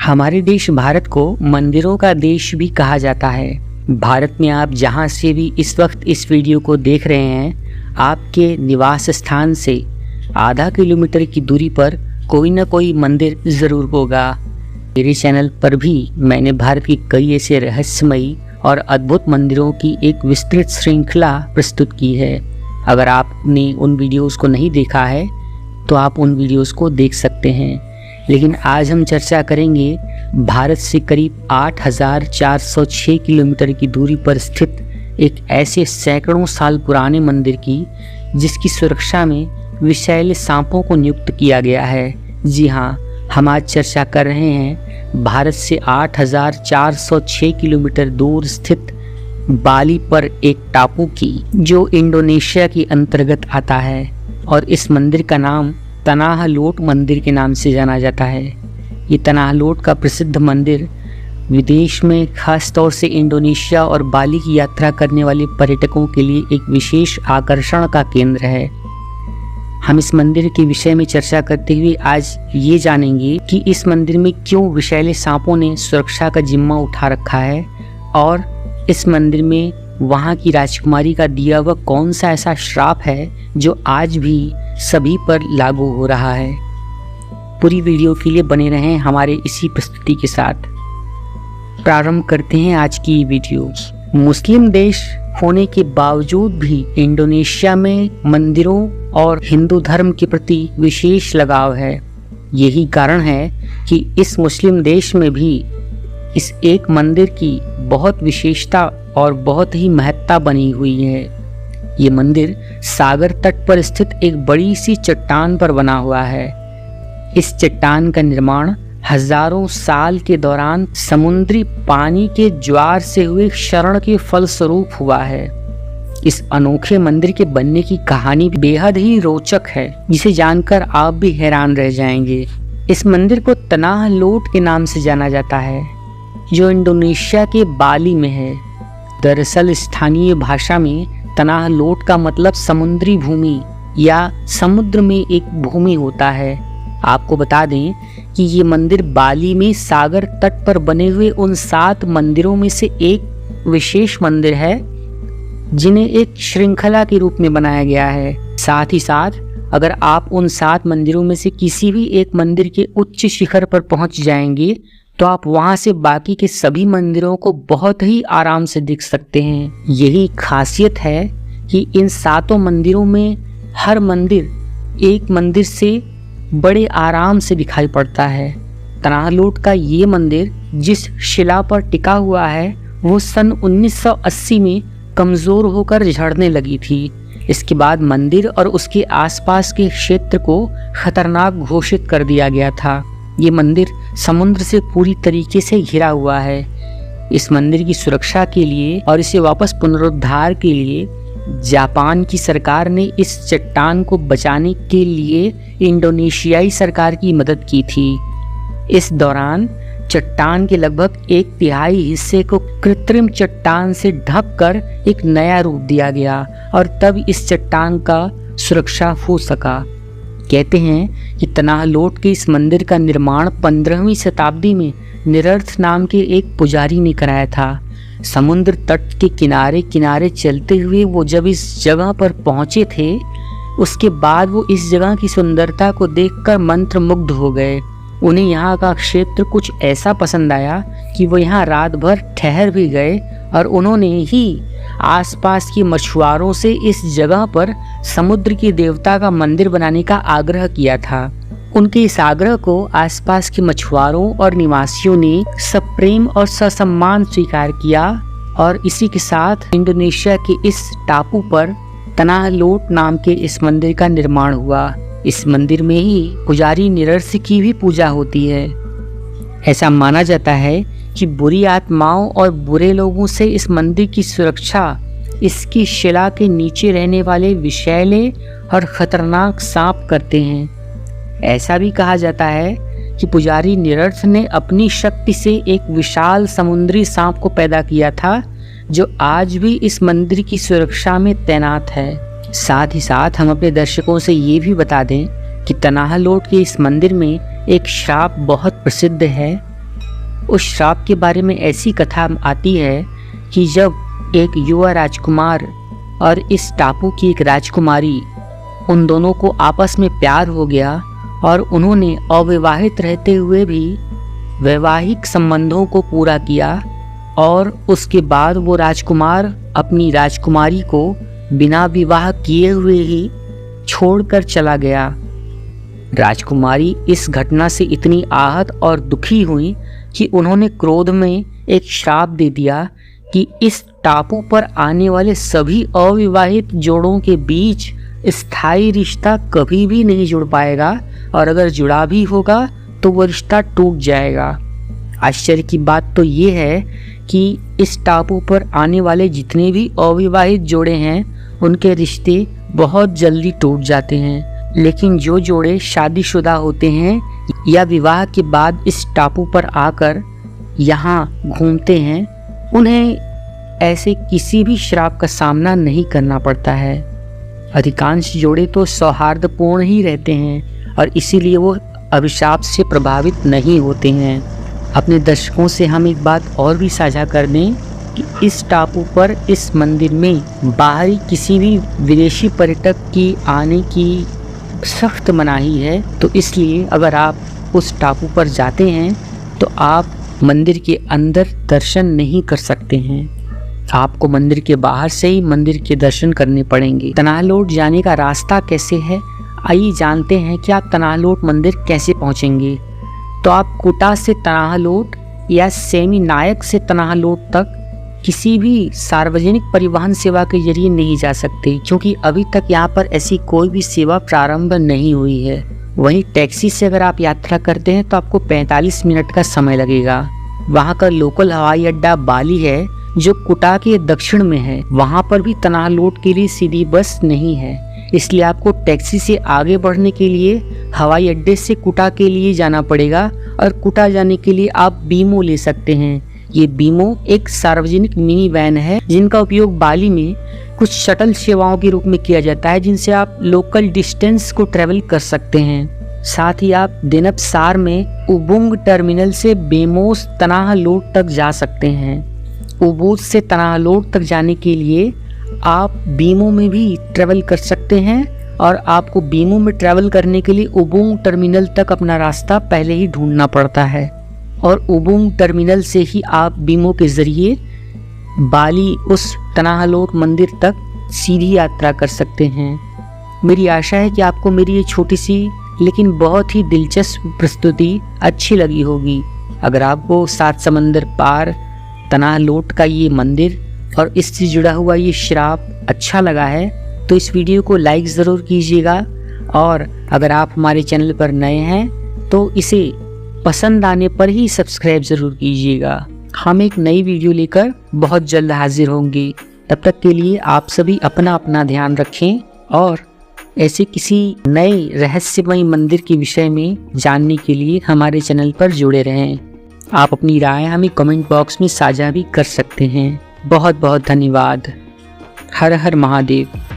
हमारे देश भारत को मंदिरों का देश भी कहा जाता है। भारत में आप जहां से भी इस वक्त इस वीडियो को देख रहे हैं, आपके निवास स्थान से आधा किलोमीटर की दूरी पर कोई न कोई मंदिर ज़रूर होगा। मेरे चैनल पर भी मैंने भारत की कई ऐसे रहस्यमयी और अद्भुत मंदिरों की एक विस्तृत श्रृंखला प्रस्तुत की है। अगर आपने उन वीडियोस को नहीं देखा है तो आप उन वीडियोस को देख सकते हैं। लेकिन आज हम चर्चा करेंगे भारत से करीब 8,406 किलोमीटर की दूरी पर स्थित एक ऐसे सैकड़ों साल पुराने मंदिर की, जिसकी सुरक्षा में विषैले सांपों को नियुक्त किया गया है। जी हाँ, हम आज चर्चा कर रहे हैं भारत से 8,406 किलोमीटर दूर स्थित बाली पर एक टापू की, जो इंडोनेशिया के अंतर्गत आता है। और इस मंदिर का नाम तनाह लोट मंदिर के नाम से जाना जाता है। ये तनाह लोट का प्रसिद्ध मंदिर विदेश में खास तौर से इंडोनेशिया और बाली की यात्रा करने वाले पर्यटकों के लिए एक विशेष आकर्षण का केंद्र है। हम इस मंदिर के विषय में चर्चा करते हुए आज ये जानेंगे कि इस मंदिर में क्यों विषैले सांपों ने सुरक्षा का जिम्मा उठा रखा है, और इस मंदिर में वहाँ की राजकुमारी का दिया हुआ कौन सा ऐसा श्राप है जो आज भी सभी पर लागू हो रहा है। पूरी वीडियो के लिए बने रहें हमारे इसी प्रस्तुति के साथ। प्रारंभ करते हैं आज की वीडियो। मुस्लिम देश होने के बावजूद भी इंडोनेशिया में मंदिरों और हिंदू धर्म के प्रति विशेष लगाव है। यही कारण है कि इस मुस्लिम देश में भी इस एक मंदिर की बहुत विशेषता और बहुत ही महत्ता बनी हुई है। ये मंदिर सागर तट पर स्थित एक बड़ी सी चट्टान पर बना हुआ है। इस चट्टान का निर्माण हजारों साल के दौरान समुद्री पानी के ज्वार से हुए क्षरण के फलस्वरूप हुआ है। इस अनोखे मंदिर के बनने की कहानी बेहद ही रोचक है, जिसे जानकर आप भी हैरान रह जाएंगे। इस मंदिर को तनाह लोट के नाम से जाना जाता है, जो इंडोनेशिया के बाली में है। दरअसल स्थानीय भाषा में तनाह लोट का मतलब समुद्री भूमि या समुद्र में एक भूमि होता है। आपको बता दें कि ये मंदिर बाली में सागर तट पर बने हुए उन 7 मंदिरों में से एक विशेष मंदिर है, जिन्हें एक श्रृंखला के रूप में बनाया गया है। साथ ही साथ अगर आप उन 7 मंदिरों में से किसी भी एक मंदिर के उच्च शिखर पर पहुंच जाएंगे तो आप वहां से बाकी के सभी मंदिरों को बहुत ही आराम से देख सकते हैं। यही खासियत है कि इन 7 मंदिरों में हर मंदिर एक मंदिर से बड़े आराम से दिखाई पड़ता है। तनाह लोट का ये मंदिर जिस शिला पर टिका हुआ है वो सन 1980 में कमजोर होकर झड़ने लगी थी। इसके बाद मंदिर और उसके आसपास के क्षेत्र को खतरनाक घोषित कर दिया गया था। ये मंदिर समुद्र से पूरी तरीके से घिरा हुआ है। इस मंदिर की सुरक्षा के लिए और इसे वापस पुनरुद्धार के लिए जापान की सरकार ने इस चट्टान को बचाने के लिए इंडोनेशियाई सरकार की मदद की थी। इस दौरान चट्टान के लगभग 1/3 हिस्से को कृत्रिम चट्टान से ढककर एक नया रूप दिया गया और तब इस चट्टान का सुरक्षा हो सका। कहते हैं कि तनाह लोट के इस मंदिर का निर्माण 15वीं शताब्दी में निरर्थ नाम के एक पुजारी ने कराया था। समुद्र तट के किनारे किनारे चलते हुए वो जब इस जगह पर पहुंचे थे, उसके बाद वो इस जगह की सुंदरता को देखकर मंत्रमुग्ध हो गए। उन्हें यहाँ का क्षेत्र कुछ ऐसा पसंद आया कि वो यहाँ रात भर ठहर भी गए और उन्होंने ही आसपास के मछुआरों से इस जगह पर समुद्र के देवता का मंदिर बनाने का आग्रह किया था। उनके इस आग्रह को आसपास के मछुआरों और निवासियों ने सप्रेम और ससम्मान स्वीकार किया और इसी के साथ इंडोनेशिया के इस टापू पर तनाह लोट नाम के इस मंदिर का निर्माण हुआ। इस मंदिर में ही पुजारी निरर्थ की भी पूजा होती है। ऐसा माना जाता है कि बुरी आत्माओं और बुरे लोगों से इस मंदिर की सुरक्षा इसकी शिला के नीचे रहने वाले विषैले और खतरनाक सांप करते हैं। ऐसा भी कहा जाता है कि पुजारी निरर्थ ने अपनी शक्ति से एक विशाल समुद्री सांप को पैदा किया था, जो आज भी इस मंदिर की सुरक्षा में तैनात है। साथ ही साथ हम अपने दर्शकों से ये भी बता दें कि तनाह लोट के इस मंदिर में एक श्राप बहुत प्रसिद्ध है उस श्राप के बारे में ऐसी कथा आती है कि जब एक युवा राजकुमार और इस टापू की एक राजकुमारी, उन दोनों को आपस में प्यार हो गया और उन्होंने अविवाहित रहते हुए भी वैवाहिक संबंधों को पूरा किया और उसके बाद वो राजकुमार अपनी राजकुमारी को बिना विवाह किए हुए ही छोड़कर चला गया। राजकुमारी इस घटना से इतनी आहत और दुखी हुई कि उन्होंने क्रोध में एक श्राप दे दिया कि इस टापू पर आने वाले सभी अविवाहित जोड़ों के बीच स्थायी रिश्ता कभी भी नहीं जुड़ पाएगा और अगर जुड़ा भी होगा तो वो रिश्ता टूट जाएगा। आश्चर्य की बात तो ये है कि इस टापू पर आने वाले जितने भी अविवाहित जोड़े हैं उनके रिश्ते बहुत जल्दी टूट जाते हैं, लेकिन जो जोड़े शादीशुदा होते हैं या विवाह के बाद इस टापू पर आकर यहाँ घूमते हैं, उन्हें ऐसे किसी भी श्राप का सामना नहीं करना पड़ता है। अधिकांश जोड़े तो सौहार्दपूर्ण ही रहते हैं और इसीलिए वो अभिशाप से प्रभावित नहीं होते हैं। अपने दर्शकों से हम एक बात और भी साझा कर दें कि इस टापू पर, इस मंदिर में बाहरी किसी भी विदेशी पर्यटक की आने की सख्त मनाही है। तो इसलिए अगर आप उस टापू पर जाते हैं तो आप मंदिर के अंदर दर्शन नहीं कर सकते हैं, आपको मंदिर के बाहर से ही मंदिर के दर्शन करने पड़ेंगे। तनाहलोट जाने का रास्ता कैसे है, आइए जानते हैं कि आप तनाहलोट मंदिर कैसे पहुंचेंगे। तो आप कुटा से तनाहलोट या सेमी नायक से तनाहलोट तक किसी भी सार्वजनिक परिवहन सेवा के जरिए नहीं जा सकते, क्योंकि अभी तक यहाँ पर ऐसी कोई भी सेवा प्रारंभ नहीं हुई है। वहीं टैक्सी से अगर आप यात्रा करते हैं तो आपको 45 मिनट का समय लगेगा। वहाँ का लोकल हवाई अड्डा बाली है जो कुटा के दक्षिण में है। वहाँ पर भी तनाहलोट के लिए सीधी बस नहीं है, इसलिए आपको टैक्सी से आगे बढ़ने के लिए हवाई अड्डे से कुटा के लिए जाना पड़ेगा और कुटा जाने के लिए आप बीमो ले सकते हैं। ये बीमो एक सार्वजनिक मिनी वैन है जिनका उपयोग बाली में कुछ शटल सेवाओं के रूप में किया जाता है, जिनसे आप लोकल डिस्टेंस को ट्रेवल कर सकते हैं। साथ ही आप देनपसार में उबुंग टर्मिनल से बेमोस तनाहलोट तक जा सकते हैं। उबूद से तनाहलोट तक जाने के लिए आप बीमो में भी ट्रेवल कर सकते हैं और आपको बीमो में ट्रेवल करने के लिए उबुंग टर्मिनल तक अपना रास्ता पहले ही ढूंढना पड़ता है और उबुंग टर्मिनल से ही आप बीमो के जरिए बाली उस तनाहलोट मंदिर तक सीधी यात्रा कर सकते हैं। मेरी आशा है कि आपको मेरी ये छोटी सी लेकिन बहुत ही दिलचस्प प्रस्तुति अच्छी लगी होगी। अगर आपको सात समंदर पार तनाहलोट का ये मंदिर और इससे जुड़ा हुआ ये श्राप अच्छा लगा है तो इस वीडियो को लाइक ज़रूर कीजिएगा और अगर आप हमारे चैनल पर नए हैं तो इसे पसंद आने पर ही सब्सक्राइब ज़रूर कीजिएगा। हम एक नई वीडियो लेकर बहुत जल्द हाजिर होंगे। तब तक के लिए आप सभी अपना अपना ध्यान रखें और ऐसे किसी नए रहस्यमय मंदिर के विषय में जानने के लिए हमारे चैनल पर जुड़े रहें। आप अपनी राय हमें कमेंट बॉक्स में साझा भी कर सकते हैं। बहुत बहुत धन्यवाद। हर हर महादेव।